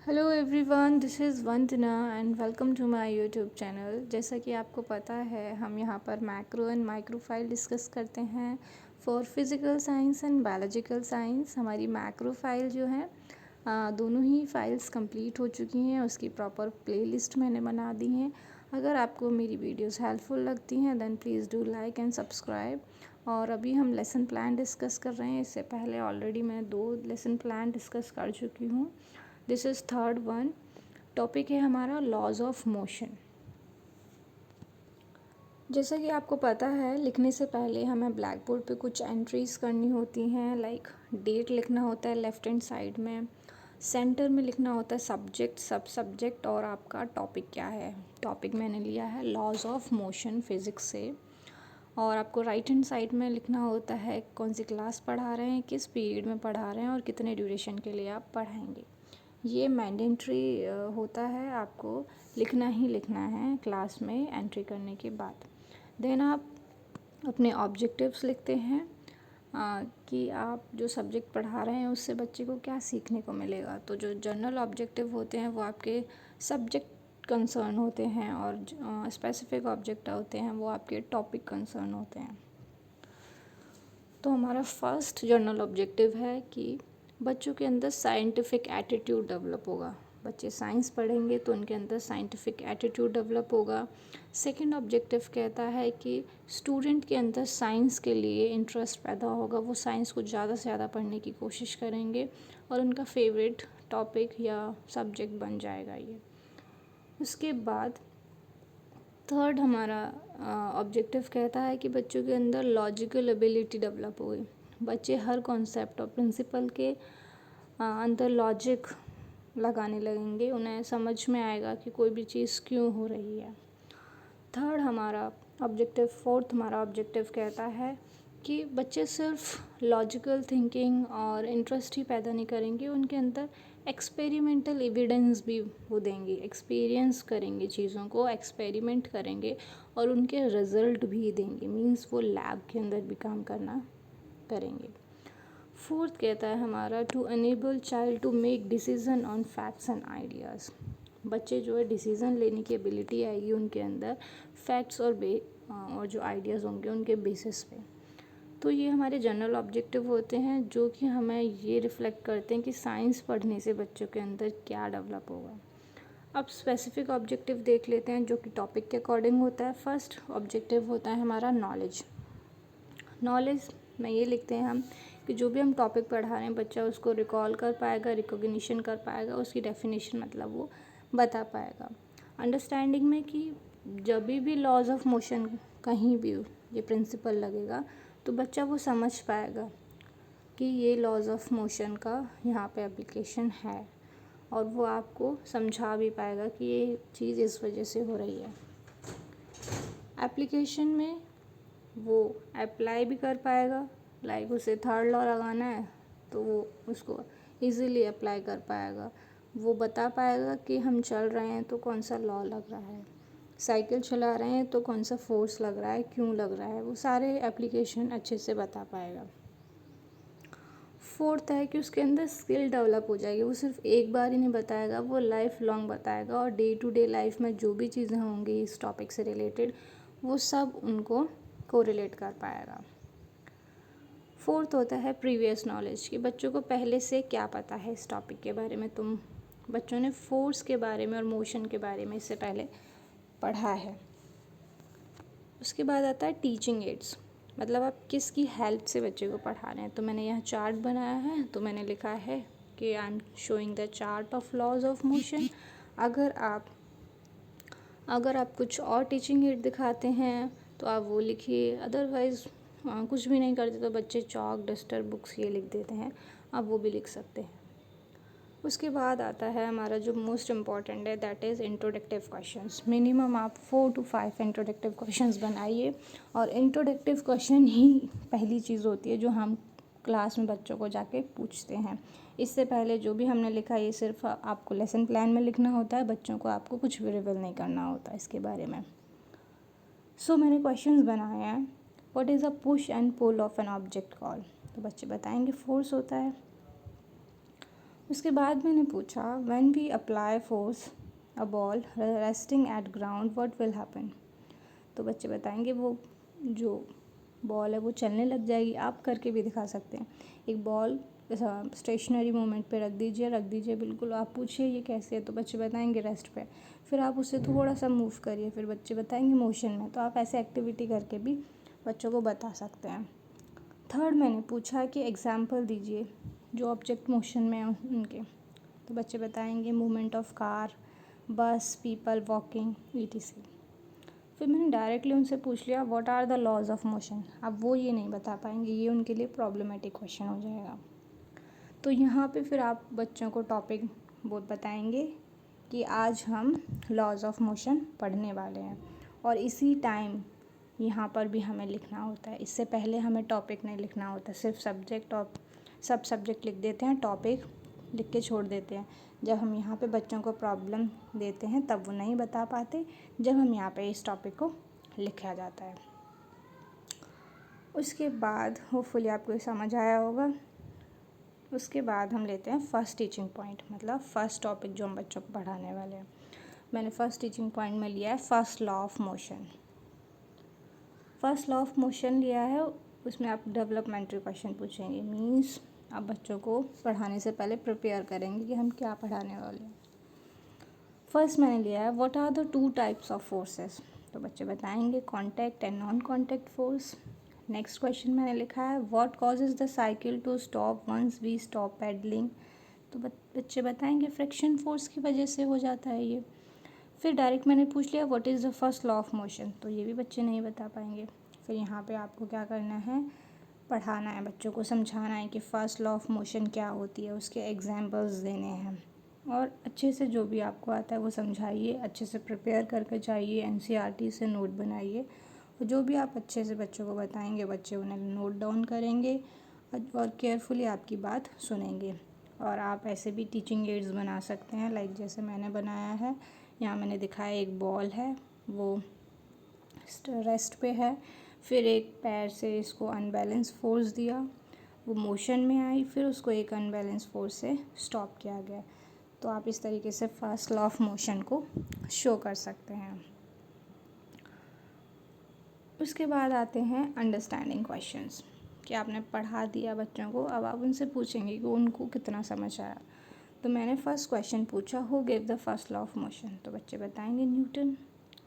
Hello everyone, this is Vandana and welcome to my YouTube channel. जैसा कि आपको पता है, हम यहाँ पर macro and micro file discuss करते हैं for physical science and biological science. हमारी मैक्रो फाइल जो है दोनों ही फाइल्स कंप्लीट हो चुकी हैं। उसकी प्रॉपर प्लेलिस्ट मैंने बना दी है। अगर आपको मेरी वीडियोस हेल्पफुल लगती हैं then please do like and subscribe. और अभी हम लेसन प्लान डिस्कस कर रहे हैं। इससे पहले ऑलरेडी मैं 2 लेसन प्लान डिस्कस कर चुकी हूँ। This is third one. Topic है हमारा लॉज ऑफ मोशन। जैसा कि आपको पता है, लिखने से पहले हमें ब्लैक बोर्ड पे कुछ एंट्रीज करनी होती हैं। लाइक डेट लिखना होता है लेफ़्ट हैंड साइड में, सेंटर में लिखना होता है सब्जेक्ट, सब सब्जेक्ट और आपका टॉपिक क्या है। टॉपिक मैंने लिया है लॉज ऑफ मोशन फिज़िक्स से। और आपको राइट हैंड साइड में लिखना होता है कौन सी क्लास पढ़ा रहे हैं, किस पीरियड में पढ़ा रहे हैं और कितने ड्यूरेशन के लिए आप पढ़ाएंगे। ये मैंडेटरी होता है, आपको लिखना ही लिखना है क्लास में एंट्री करने के बाद। देन आप अपने ऑब्जेक्टिव्स लिखते हैं कि आप जो सब्जेक्ट पढ़ा रहे हैं उससे बच्चे को क्या सीखने को मिलेगा। तो जो जनरल ऑब्जेक्टिव होते हैं वो आपके सब्जेक्ट कंसर्न होते हैं और स्पेसिफिक ऑब्जेक्ट होते हैं वो आपके टॉपिक कंसर्न होते हैं। तो हमारा फर्स्ट जनरल ऑब्जेक्टिव है कि बच्चों के अंदर साइंटिफिक एटीट्यूड डेवलप होगा। बच्चे साइंस पढ़ेंगे तो उनके अंदर साइंटिफिक एटीट्यूड डेवलप होगा। सेकंड ऑब्जेक्टिव कहता है कि स्टूडेंट के अंदर साइंस के लिए इंटरेस्ट पैदा होगा। वो साइंस को ज़्यादा से ज़्यादा पढ़ने की कोशिश करेंगे और उनका फेवरेट टॉपिक या सब्जेक्ट बन जाएगा ये। उसके बाद थर्ड हमारा ऑब्जेक्टिव कहता है कि बच्चों के अंदर लॉजिकल एबिलिटी डेवलप होगी। बच्चे हर कॉन्सेप्ट और प्रिंसिपल के अंदर लॉजिक लगाने लगेंगे। उन्हें समझ में आएगा कि कोई भी चीज़ क्यों हो रही है। फोर्थ हमारा ऑब्जेक्टिव कहता है कि बच्चे सिर्फ लॉजिकल थिंकिंग और इंटरेस्ट ही पैदा नहीं करेंगे, उनके अंदर एक्सपेरिमेंटल एविडेंस भी वो देंगे। एक्सपीरियंस करेंगे, चीज़ों को एक्सपेरिमेंट करेंगे और उनके रिजल्ट भी देंगे। मीन्स वो लैब के अंदर भी काम करना करेंगे। फोर्थ कहता है हमारा to enable child to make decision on facts and ideas. बच्चे जो है डिसीज़न लेने की एबिलिटी आएगी उनके अंदर फैक्ट्स और जो आइडियाज़ होंगे उनके बेसिस पे। तो ये हमारे जनरल ऑब्जेक्टिव होते हैं जो कि हमें ये रिफ्लेक्ट करते हैं कि साइंस पढ़ने से बच्चों के अंदर क्या डेवलप होगा। अब स्पेसिफिक ऑब्जेक्टिव देख लेते हैं जो कि टॉपिक के अकॉर्डिंग होता है। फर्स्ट ऑब्जेक्टिव होता है हमारा नॉलेज में ये लिखते हैं हम कि जो भी हम टॉपिक पढ़ा रहे हैं बच्चा उसको रिकॉल कर पाएगा, रिकॉग्निशन कर पाएगा, उसकी डेफिनेशन मतलब वो बता पाएगा। अंडरस्टैंडिंग में कि जब भी लॉज ऑफ मोशन कहीं भी ये प्रिंसिपल लगेगा तो बच्चा वो समझ पाएगा कि ये लॉज ऑफ मोशन का यहाँ पे एप्लीकेशन है और वो आपको समझा भी पाएगा कि ये चीज़ इस वजह से हो रही है। एप्लीकेशन में वो अप्लाई भी कर पाएगा। लाइक उसे थर्ड लॉ लगाना है तो वो उसको इजीली अप्लाई कर पाएगा। वो बता पाएगा कि हम चल रहे हैं तो कौन सा लॉ लग रहा है, साइकिल चला रहे हैं तो कौन सा फोर्स लग रहा है, क्यों लग रहा है, वो सारे एप्लीकेशन अच्छे से बता पाएगा। फोर्थ है कि उसके अंदर स्किल डेवलप हो जाएगी। वो सिर्फ एक बार ही नहीं बताएगा, वो लाइफ लॉन्ग बताएगा और डे टू डे लाइफ में जो भी चीज़ें होंगी इस टॉपिक से रिलेटेड वो सब उनको कोरिलेट कर पाएगा। फोर्थ होता है प्रीवियस नॉलेज कि बच्चों को पहले से क्या पता है इस टॉपिक के बारे में। बच्चों ने फोर्स के बारे में और मोशन के बारे में इससे पहले पढ़ा है। उसके बाद आता है टीचिंग एड्स, मतलब आप किसकी हेल्प से बच्चे को पढ़ा रहे हैं। तो मैंने यहाँ चार्ट बनाया है तो मैंने लिखा है कि I am showing the chart of laws of motion. अगर आप कुछ और टीचिंग एड दिखाते हैं तो आप वो लिखिए। अदरवाइज़ कुछ भी नहीं करते तो बच्चे चॉक, डस्टर, बुक्स ये लिख देते हैं, आप वो भी लिख सकते हैं। उसके बाद आता है हमारा जो मोस्ट इम्पॉर्टेंट है, that is introductive questions. Minimum आप 4 to 5 इंट्रोडक्टिव क्वेश्चंस बनाइए और इंट्रोडक्टिव क्वेश्चन ही पहली चीज़ होती है जो हम क्लास में बच्चों को जाके पूछते हैं। इससे पहले जो भी हमने लिखा ये सिर्फ आपको लेसन प्लान में लिखना होता है, बच्चों को आपको कुछ भी रिवील नहीं करना होता इसके बारे में। सो मैंने क्वेश्चंस बनाए हैं। What is a push and pull of an object call, तो बच्चे बताएंगे फोर्स होता है। उसके बाद मैंने पूछा when we apply force a ball resting at ground what will happen. तो बच्चे बताएंगे वो जो बॉल है वो चलने लग जाएगी। आप करके भी दिखा सकते हैं। एक बॉल स्टेशनरी मोमेंट पे रख दीजिए बिल्कुल। आप पूछिए ये कैसे है, तो बच्चे बताएंगे रेस्ट पे। फिर आप उसे थोड़ा सा मूव करिए, फिर बच्चे बताएंगे मोशन में। तो आप ऐसे एक्टिविटी करके भी बच्चों को बता सकते हैं। थर्ड मैंने पूछा कि एग्जाम्पल दीजिए जो ऑब्जेक्ट मोशन में हैं उनके। तो बच्चे बताएंगे movement of car, bus, people walking etc। फिर मैंने डायरेक्टली उनसे पूछ लिया what are the laws of motion. अब वो ये नहीं बता पाएंगे, ये उनके लिए प्रॉब्लमेटिक क्वेश्चन हो जाएगा। तो यहाँ पे फिर आप बच्चों को टॉपिक वो बताएंगे कि आज हम लॉज ऑफ मोशन पढ़ने वाले हैं, और इसी टाइम यहाँ पर भी हमें लिखना होता है। इससे पहले हमें टॉपिक नहीं लिखना होता, सिर्फ सब्जेक्ट और सब सब्जेक्ट लिख देते हैं, टॉपिक लिख के छोड़ देते हैं। जब हम यहाँ पे बच्चों को प्रॉब्लम देते हैं तब वो नहीं बता पाते, जब हम यहाँ पे इस टॉपिक को लिखा जाता है। उसके बाद होपफुली आपको समझ आया होगा। उसके बाद हम लेते हैं फर्स्ट टीचिंग पॉइंट, मतलब फर्स्ट टॉपिक जो हम बच्चों को पढ़ाने वाले हैं। मैंने फर्स्ट टीचिंग पॉइंट में लिया है first law of motion. First law of motion लिया है, उसमें आप डेवलपमेंटरी क्वेश्चन पूछेंगे। मीन्स आप बच्चों को पढ़ाने से पहले प्रिपेयर करेंगे कि हम क्या पढ़ाने वाले हैं। फर्स्ट मैंने लिया है what are the two types of forces. तो बच्चे बताएंगे contact and non contact force. Next question मैंने लिखा है what causes the cycle to stop once we stop pedalling. तो बच्चे बताएंगे फ्रिक्शन फोर्स की वजह से हो जाता है ये। फिर डायरेक्ट मैंने पूछ लिया what is the first law of motion. तो ये भी बच्चे नहीं बता पाएंगे। फिर यहाँ पे आपको क्या करना है, पढ़ाना है, बच्चों को समझाना है कि फ़र्स्ट लॉ ऑफ मोशन क्या होती है, उसके एग्जांपल्स देने हैं, और अच्छे से जो भी आपको आता है वो समझाइए। अच्छे से प्रिपेयर करके जाइए, एनसीईआरटी से नोट बनाइए, और जो भी आप अच्छे से बच्चों को बताएंगे बच्चे उन्हें नोट डाउन करेंगे और केयरफुली आपकी बात सुनेंगे। और आप ऐसे भी टीचिंग एड्स बना सकते हैं, लाइक जैसे मैंने बनाया है। यहाँ मैंने दिखाया एक बॉल है, वो रेस्ट पे है, फिर एक पैर से इसको अनबैलेंस फोर्स दिया, वो मोशन में आई, फिर उसको एक अनबैलेंस फोर्स से स्टॉप किया गया। तो आप इस तरीके से फर्स्ट लॉ ऑफ मोशन को शो कर सकते हैं। उसके बाद आते हैं अंडरस्टैंडिंग क्वेश्चंस, कि आपने पढ़ा दिया बच्चों को, अब आप उनसे पूछेंगे कि उनको कितना समझ आया। तो मैंने फर्स्ट क्वेश्चन पूछा who gave the first law of motion. तो बच्चे बताएंगे न्यूटन।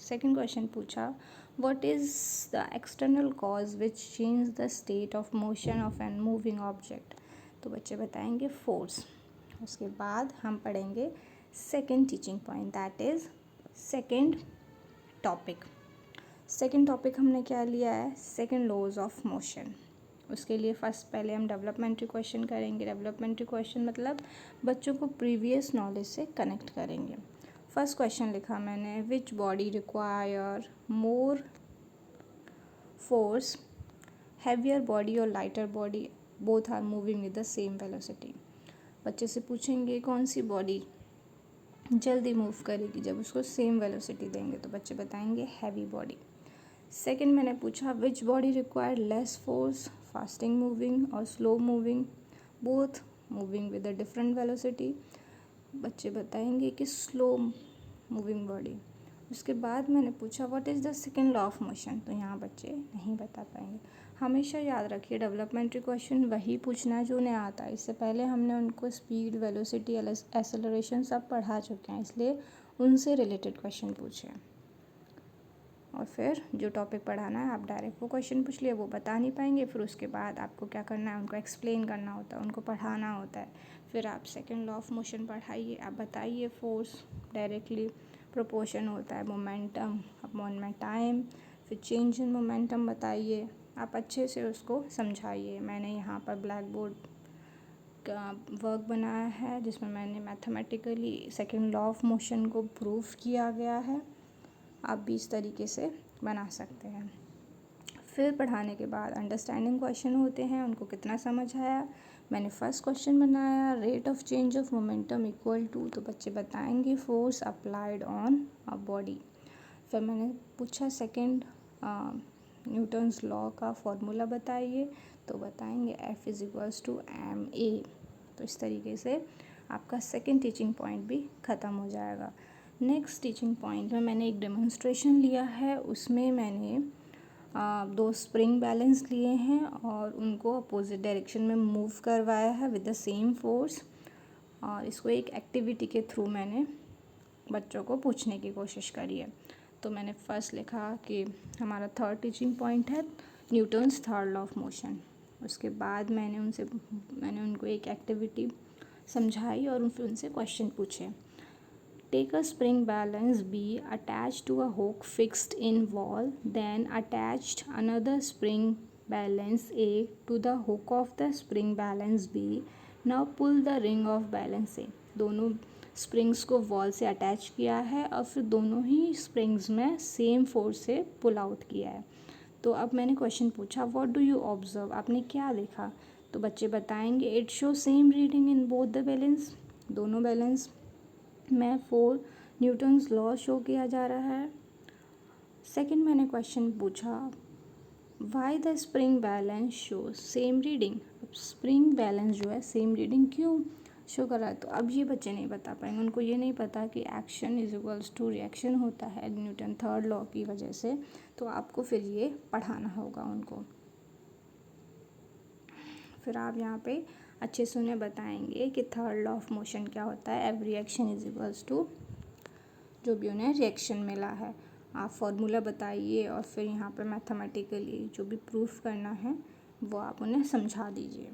सेकंड क्वेश्चन पूछा what is the external cause which change the state of motion of an moving object. तो बच्चे बताएंगे फोर्स। उसके बाद हम पढ़ेंगे second teaching point, that is second topic. Second topic हमने क्या लिया है, सेकंड लॉज ऑफ मोशन। उसके लिए फर्स्ट पहले हम डेवलपमेंट्री क्वेश्चन करेंगे। डेवलपमेंट्री क्वेश्चन मतलब बच्चों को प्रीवियस नॉलेज से कनेक्ट करेंगे। फर्स्ट क्वेश्चन लिखा मैंने which body require more force, heavier body और lighter body both are moving with the same velocity. बच्चे से पूछेंगे कौन सी बॉडी जल्दी मूव करेगी जब उसको सेम वेलोसिटी देंगे। तो बच्चे बताएंगे हैवी बॉडी। सेकंड मैंने पूछा which body require less force, fasting moving और slow moving both moving with a different velocity. बच्चे बताएंगे कि स्लो मूविंग बॉडी। उसके बाद मैंने पूछा what is the second law of motion. तो यहाँ बच्चे नहीं बता पाएंगे। हमेशा याद रखिए डेवलपमेंट्री क्वेश्चन वही पूछना है जो उन्हें आता है। इससे पहले हमने उनको स्पीड, वेलोसिटी, एक्सेलरेशन सब पढ़ा चुके हैं, इसलिए उनसे रिलेटेड क्वेश्चन पूछे। और फिर जो टॉपिक पढ़ाना है आप डायरेक्ट वो क्वेश्चन पूछ लिए, वो बता नहीं पाएंगे। फिर उसके बाद आपको क्या करना है, उनको एक्सप्लेन करना होता है, उनको पढ़ाना होता है। फिर आप सेकंड लॉ ऑफ मोशन पढ़ाइए, आप बताइए फोर्स डायरेक्टली प्रोपोर्शन होता है मोमेंटम अपॉन टाइम। फिर चेंज इन मोमेंटम बताइए, आप अच्छे से उसको समझाइए। मैंने यहाँ पर ब्लैक बोर्ड का वर्क बनाया है जिसमें मैंने mathematically second law of motion को प्रूफ किया गया है। आप भी इस तरीके से बना सकते हैं। फिर पढ़ाने के बाद अंडरस्टैंडिंग क्वेश्चन होते हैं, उनको कितना समझ आया। मैंने फर्स्ट क्वेश्चन बनाया rate of change of momentum equal to. तो बच्चे बताएंगे force applied on a body. फिर मैंने पूछा सेकंड न्यूटन्स लॉ का फॉर्मूला बताइए। तो बताएंगे F is equals to ma। तो इस तरीके से आपका सेकंड टीचिंग पॉइंट भी ख़त्म हो जाएगा। नेक्स्ट टीचिंग पॉइंट में मैंने एक डेमोन्स्ट्रेशन लिया है, उसमें मैंने 2 स्प्रिंग बैलेंस लिए हैं और उनको अपोजिट डायरेक्शन में मूव करवाया है विद द सेम फोर्स, और इसको एक एक्टिविटी के थ्रू मैंने बच्चों को पूछने की कोशिश करी है। तो मैंने फर्स्ट लिखा कि हमारा थर्ड टीचिंग पॉइंट है Newton's third law of motion. उसके बाद मैंने उनको एक एक्टिविटी समझाई और फिर उनसे क्वेश्चन पूछे। Take a spring balance B attached to a hook fixed in wall, then attached another spring balance A to the hook of the spring balance B, now pull the ring of balance A. दोनों springs को wall से attach किया है और फिर दोनों ही springs में same force से पुल आउट किया है। तो अब मैंने क्वेश्चन पूछा व्हाट डू यू ऑब्जर्व, आपने क्या देखा? तो बच्चे बताएंगे it show same reading in both the balance, दोनों बैलेंस में 4 न्यूटन्स लॉ शो किया जा रहा है। सेकंड मैंने क्वेश्चन पूछा why the spring balance show same reading. अब स्प्रिंग बैलेंस जो है सेम रीडिंग क्यों शो कर रहा है? तो अब ये बच्चे नहीं बता पाएंगे, उनको ये नहीं पता कि action is equals to reaction होता है न्यूटन थर्ड लॉ की वजह से। तो आपको फिर ये पढ़ाना होगा उनको। फिर आप यहाँ पे अच्छे से उन्हें बताएंगे कि थर्ड लॉ ऑफ मोशन क्या होता है, every action is equals to जो भी उन्हें रिएक्शन मिला है। आप फॉर्मूला बताइए और फिर यहाँ पे मैथमेटिकली जो भी प्रूफ करना है वो आप उन्हें समझा दीजिए।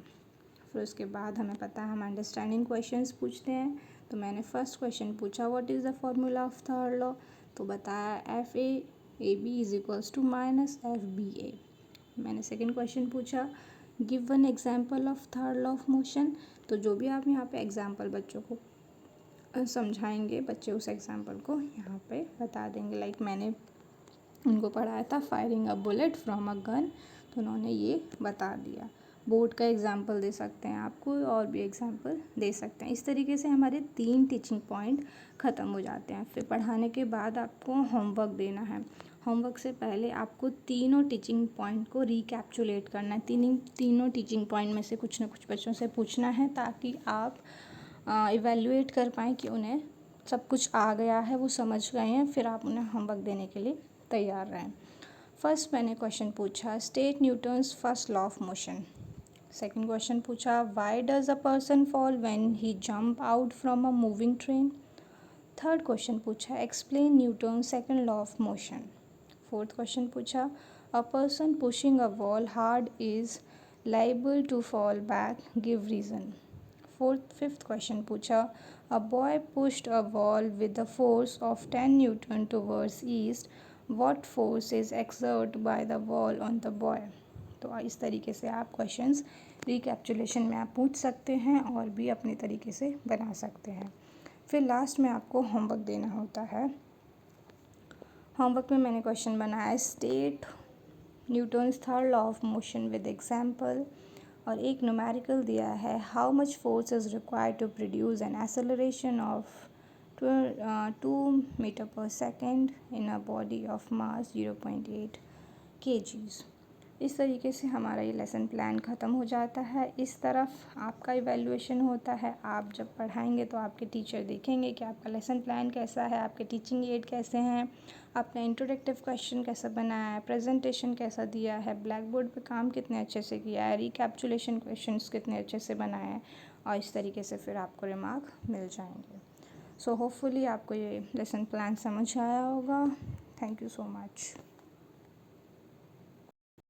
फिर उसके बाद हमें पता है हम अंडरस्टैंडिंग क्वेश्चंस पूछते हैं। तो मैंने फर्स्ट क्वेश्चन पूछा what is the formula of third law, तो बताया F A B is equals to minus F B A. मैंने सेकेंड क्वेश्चन पूछा give one example of third law of motion. तो जो भी आप यहाँ पे एग्जाम्पल बच्चों को समझाएंगे, बच्चे उस एग्जाम्पल को यहाँ पे बता देंगे। लाइक मैंने उनको पढ़ाया था firing a bullet from a gun, तो उन्होंने ये बता दिया। बोर्ड का एग्जाम्पल दे सकते हैं आपको, और भी एग्जाम्पल दे सकते हैं। इस तरीके से हमारे 3 टीचिंग पॉइंट ख़त्म हो जाते हैं। फिर पढ़ाने के बाद आपको होमवर्क देना है। होमवर्क से पहले आपको तीनों टीचिंग पॉइंट को रिकैप्चुलेट करना है। तीनों टीचिंग पॉइंट में से कुछ ना कुछ बच्चों से पूछना है ताकि आप इवैल्यूएट कर पाएँ कि उन्हें सब कुछ आ गया है, वो समझ गए हैं, फिर आप उन्हें होमवर्क देने के लिए तैयार रहें। फर्स्ट मैंने क्वेश्चन पूछा state Newton's first law of motion. Second question पूछा why does a person fall when he jump out from a moving train. Third question पूछा explain Newton second law of motion. Fourth question पूछा a person pushing a wall hard is liable to fall back, give reason. Fifth question पूछा a boy pushed a wall with the force of 10 newton towards east, what force is exert by the wall on the boy. तो इस तरीके से आप questions रिकैप्चुलेशन में आप पूछ सकते हैं और भी अपने तरीके से बना सकते हैं। फिर लास्ट में आपको होमवर्क देना होता है। होमवर्क में मैंने क्वेश्चन बनाया state Newton's third law of motion with example, और एक न्यूमेरिकल दिया है how much force is required to produce an acceleration of 2 metre per second in a body of mass 0.8 kgs। इस तरीके से हमारा ये लेसन प्लान ख़त्म हो जाता है। इस तरफ आपका इवैल्यूएशन होता है। आप जब पढ़ाएंगे तो आपके टीचर देखेंगे कि आपका लेसन प्लान कैसा है, आपके टीचिंग एड कैसे हैं, आपने इंट्रोडक्टिव क्वेश्चन कैसा बनाया है, प्रेजेंटेशन कैसा दिया है, ब्लैक बोर्ड पर काम कितने अच्छे से किया है, रिकैप्चुलेशन क्वेश्चंस कितने अच्छे से बनाए हैं, और इस तरीके से फिर आपको रिमार्क मिल जाएंगे। सो होपफुली आपको ये लेसन प्लान समझ आया होगा। Thank you so much.